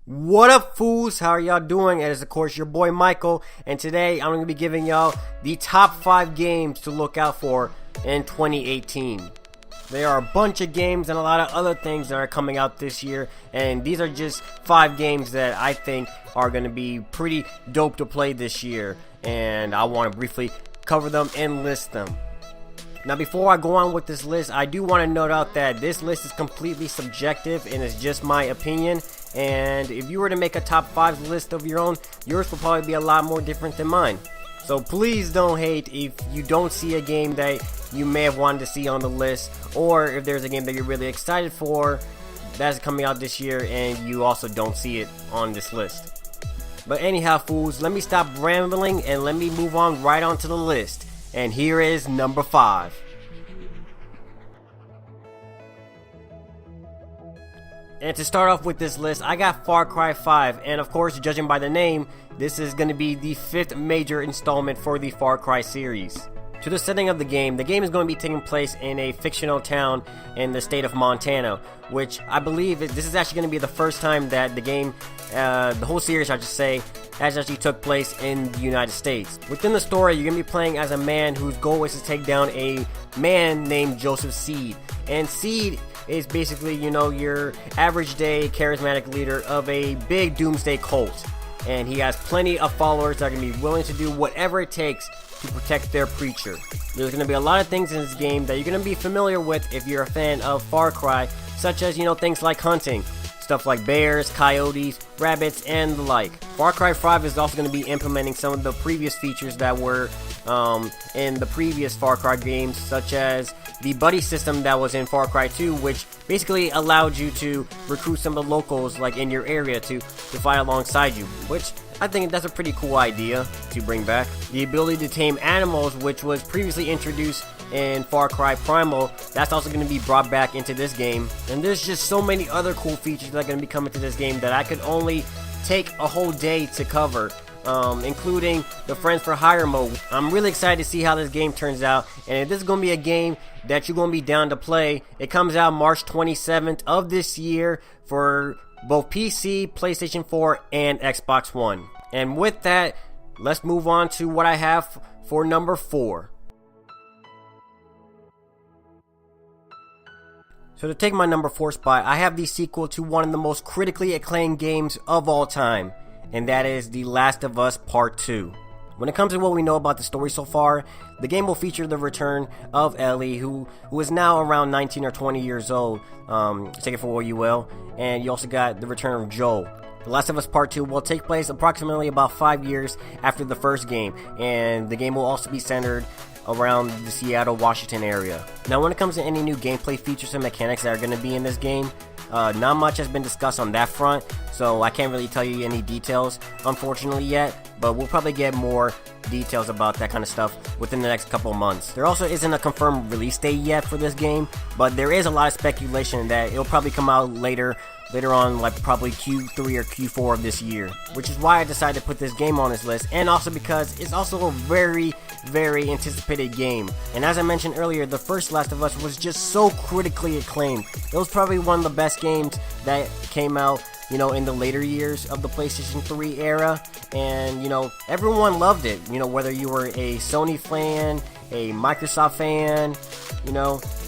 What up, fools? How are y'all doing? It is, of course, your boy Michael, and today I'm going to be giving y'all the top 5 games to look out for in 2018. There are a bunch of games and a lot of other things that are coming out this year, and these are just 5 games that I think are going to be pretty dope to play this year, and I want to briefly cover them and list them. Now, before I go on with this list, I do want to note out that this list is completely subjective and it's just my opinion. And if you were to make a top 5 list of your own, yours will probably be a lot more different than mine. So please don't hate if you don't see a game that you may have wanted to see on the list, or if there's a game that you're really excited for that's coming out this year and you also don't see it on this list. But anyhow, fools, let me stop rambling and let me move on right onto the list. And here is number 5. And to start off with this list, I got Far Cry 5, and of course, judging by the name, this is going to be the 5th major installment for the Far Cry series. To the setting of the game is going to be taking place in a fictional town in the state of Montana, which I believe this is actually going to be the first time that the game, the whole series I should say, has actually took place in the United States. Within the story, you're going to be playing as a man whose goal is to take down a man named Joseph Seed. And Seed is basically, your average day charismatic leader of a big doomsday cult. And he has plenty of followers that are going to be willing to do whatever it takes to protect their preacher. There's going to be a lot of things in this game that you're going to be familiar with if you're a fan of Far Cry, such as, things like hunting, stuff like bears, coyotes, rabbits, and the like. Far Cry 5 is also going to be implementing some of the previous features that were in the previous Far Cry games, such as the buddy system that was in Far Cry 2, which basically allowed you to recruit some of the locals like in your area to fight alongside you, which I think that's a pretty cool idea to bring back. The ability to tame animals, which was previously introduced in Far Cry Primal, that's also going to be brought back into this game. And there's just so many other cool features that are going to be coming to this game that I could only take a whole day to cover, including the Friends for Hire mode. I'm really excited to see how this game turns out, and if this is going to be a game that you're going to be down to play, it comes out March 27th of this year for both PC, PlayStation 4, and Xbox One. And with that, let's move on to what I have for number 4. So to take my number 4 spot, I have the sequel to one of the most critically acclaimed games of all time, and that is The Last of Us Part 2. When it comes to what we know about the story so far, the game will feature the return of Ellie, who is now around 19 or 20 years old, take it for what you will, and you also got the return of Joel. The Last of Us Part 2 will take place approximately about 5 years after the first game, and the game will also be centered around the Seattle, Washington area. Now, when it comes to any new gameplay features and mechanics that are going to be in this game, not much has been discussed on that front, so I can't really tell you any details, unfortunately, yet, but we'll probably get more details about that kind of stuff within the next couple of months. There also isn't a confirmed release date yet for this game, but there is a lot of speculation that it'll probably come out later on, like probably Q3 or Q4 of this year, which is why I decided to put this game on this list, and also because it's also a very anticipated game. And as I mentioned earlier, the first Last of Us was just so critically acclaimed. It was probably one of the best games that came out, in the later years of the PlayStation 3 era, and, everyone loved it, whether you were a Sony fan, a Microsoft fan,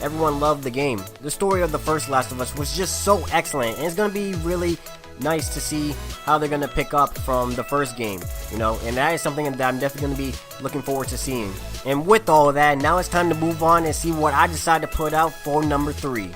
everyone loved the game. The story of the first Last of Us was just so excellent, and it's going to be really nice to see how they're going to pick up from the first game, and that is something that I'm definitely going to be looking forward to seeing. And with all of that, now it's time to move on and see what I decided to put out for number 3.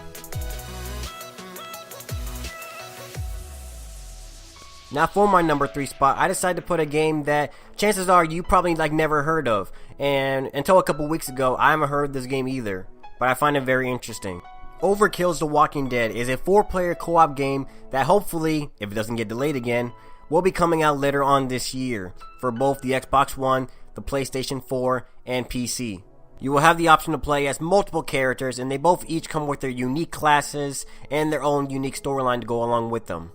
Now for my number 3 spot, I decided to put a game that chances are you probably never heard of, and until a couple weeks ago I haven't heard of this game either, but I find it very interesting. Overkill's The Walking Dead is a 4-player co-op game that hopefully, if it doesn't get delayed again, will be coming out later on this year for both the Xbox One, the PlayStation 4, and PC. You will have the option to play as multiple characters, and they both each come with their unique classes and their own unique storyline to go along with them.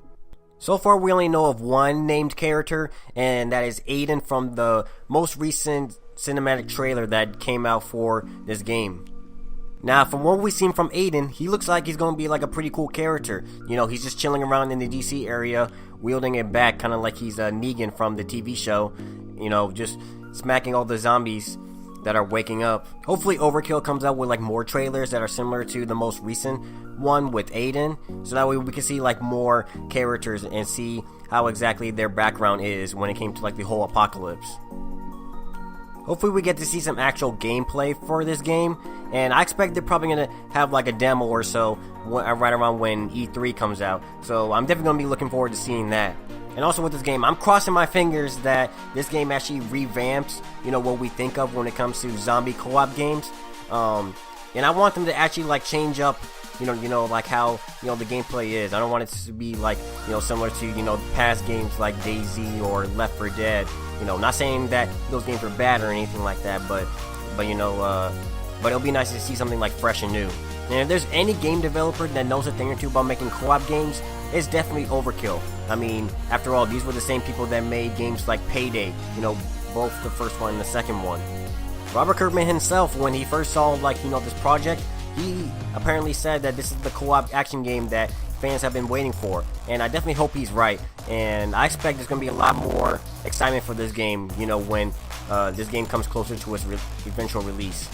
So far, we only know of one named character, and that is Aiden from the most recent cinematic trailer that came out for this game. Now, from what we've seen from Aiden, he looks like he's going to be like a pretty cool character. You know, he's just chilling around in the DC area, wielding a bat, kind of like he's Negan from the TV show. You know, just smacking all the zombies that are waking up. Hopefully Overkill comes out with like more trailers that are similar to the most recent one with Aiden, so that way we can see like more characters and see how exactly their background is when it came to like the whole apocalypse. Hopefully we get to see some actual gameplay for this game, and I expect they're probably going to have like a demo or so right around when E3 comes out, so I'm definitely going to be looking forward to seeing that. And also with this game, I'm crossing my fingers that this game actually revamps, you know, what we think of when it comes to zombie co-op games. And I want them to actually like change up, you know, like how, you know, the gameplay is. I don't want it to be like, you know, similar to, you know, past games like DayZ or Left 4 Dead. You know, not saying that those games are bad or anything like that, but you know, but it'll be nice to see something like fresh and new. And if there's any game developer that knows a thing or two about making co-op games, it's definitely Overkill. I mean, after all, these were the same people that made games like Payday, you know, both the first one and the second one. Robert Kirkman himself, when he first saw, like, you know, this project, he apparently said that this is the co-op action game that fans have been waiting for, and I definitely hope he's right, and I expect there's going to be a lot more excitement for this game, you know, when this game comes closer to its eventual release.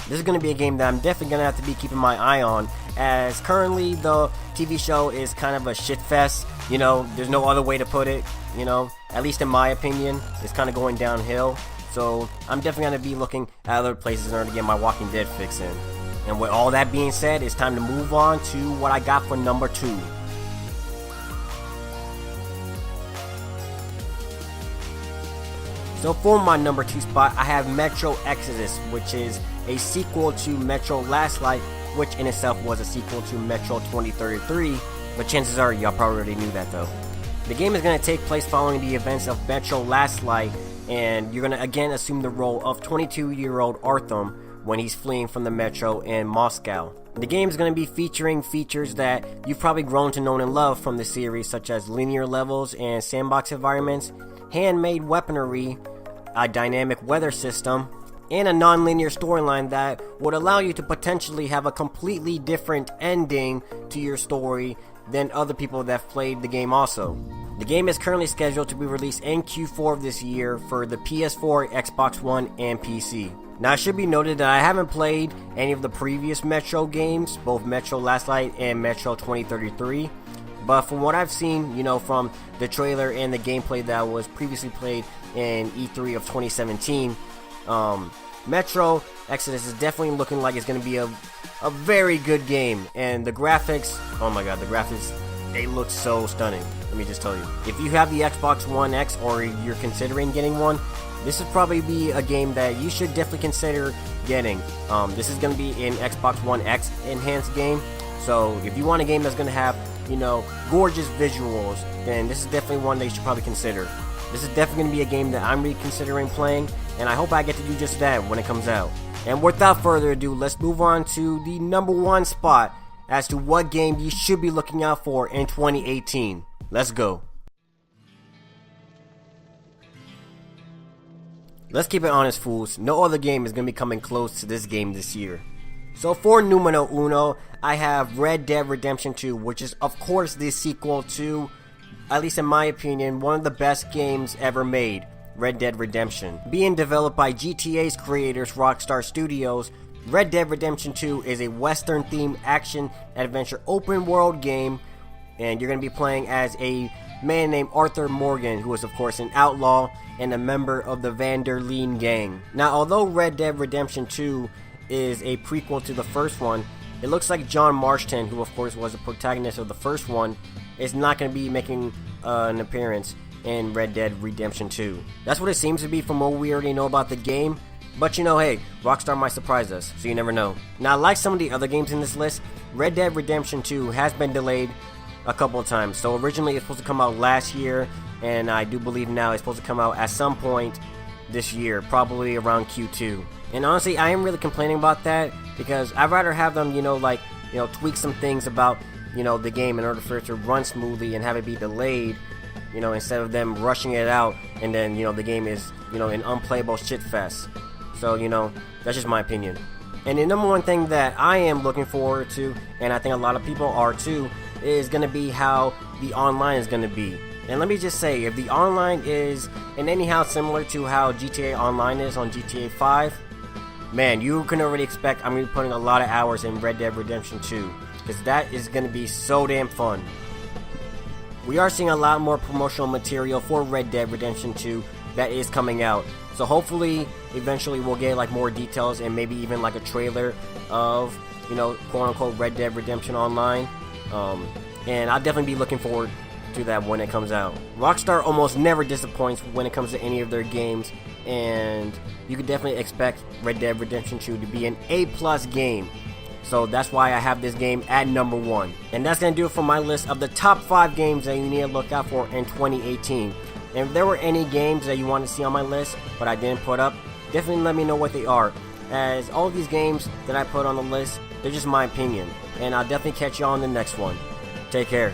This is going to be a game that I'm definitely going to have to be keeping my eye on, as currently the TV show is kind of a shit fest. You know, there's no other way to put it, you know, at least in my opinion. It's kind of going downhill, so I'm definitely going to be looking at other places in order to get my Walking Dead fix in. And with all that being said, it's time to move on to what I got for number 2. So for my number 2 spot, I have Metro Exodus, which is a sequel to Metro Last Light, which in itself was a sequel to Metro 2033, but chances are y'all probably already knew that though. The game is going to take place following the events of Metro Last Light, and you're going to again assume the role of 22-year-old Arthur when he's fleeing from the Metro in Moscow. The game is going to be featuring features that you've probably grown to know and love from the series, such as linear levels and sandbox environments, handmade weaponry, a dynamic weather system, and a non-linear storyline that would allow you to potentially have a completely different ending to your story than other people that played the game also. The game is currently scheduled to be released in Q4 of this year for the PS4, Xbox One, and PC. Now it should be noted that I haven't played any of the previous Metro games, both Metro Last Light and Metro 2033, but from what I've seen, you know, from the trailer and the gameplay that was previously played in E3 of 2017, Metro Exodus is definitely looking like it's going to be a very good game, and the graphics, oh my god, the graphics, they look so stunning. Let me just tell you, if you have the Xbox One X or you're considering getting one, this would probably be a game that you should definitely consider getting. This is going to be an Xbox One X enhanced game, so if you want a game that's going to have, you know, gorgeous visuals, then this is definitely one that you should probably consider. This is definitely going to be a game that I'm really considering playing, and I hope I get to do just that when it comes out. And without further ado, let's move on to the number 1 spot as to what game you should be looking out for in 2018. Let's go. Let's keep it honest, fools. No other game is going to be coming close to this game this year. So for numero uno, I have Red Dead Redemption 2, which is of course the sequel to, at least in my opinion, one of the best games ever made, Red Dead Redemption. Being developed by GTA's creators, Rockstar Studios, Red Dead Redemption 2 is a Western-themed action-adventure open-world game, and you're going to be playing as a man named Arthur Morgan, who is of course an outlaw and a member of the Van der Leen gang. Now, although Red Dead Redemption 2 is a prequel to the first one, it looks like John Marston, who of course was the protagonist of the first one, is not going to be making an appearance in Red Dead Redemption 2. That's what it seems to be from what we already know about the game, but you know, hey, Rockstar might surprise us, so you never know. Now, like some of the other games in this list, Red Dead Redemption 2 has been delayed a couple of times. So originally it's supposed to come out last year, and I do believe now it's supposed to come out at some point this year, probably around Q2. And honestly, I am really complaining about that, because I'd rather have them, tweak some things about, the game in order for it to run smoothly and have it be delayed, instead of them rushing it out and then, the game is, an unplayable shitfest. So, that's just my opinion. And the number one thing that I am looking forward to, and I think a lot of people are too, is going to be how the online is going to be. And let me just say, if the online is in anyhow similar to how GTA Online is on GTA 5, man, you can already expect I'm going to be putting a lot of hours in Red Dead Redemption 2, because that is going to be so damn fun. We are seeing a lot more promotional material for Red Dead Redemption 2 that is coming out. So hopefully, eventually we'll get like more details and maybe even like a trailer of, you know, quote unquote Red Dead Redemption Online. And I'll definitely be looking forward to that when it comes out. Rockstar almost never disappoints when it comes to any of their games, and you could definitely expect Red Dead Redemption 2 to be an A+ game. So that's why I have this game at number 1. And that's going to do it for my list of the top 5 games that you need to look out for in 2018. And if there were any games that you want to see on my list but I didn't put up, definitely let me know what they are, as all of these games that I put on the list, they're just my opinion. And I'll definitely catch you on the next one. Take care.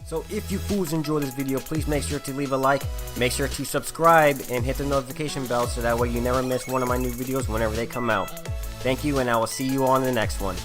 So if you fools enjoy this video, please make sure to leave a like, make sure to subscribe, and hit the notification bell so that way you never miss one of my new videos whenever they come out. Thank you, and I will see you on the next one.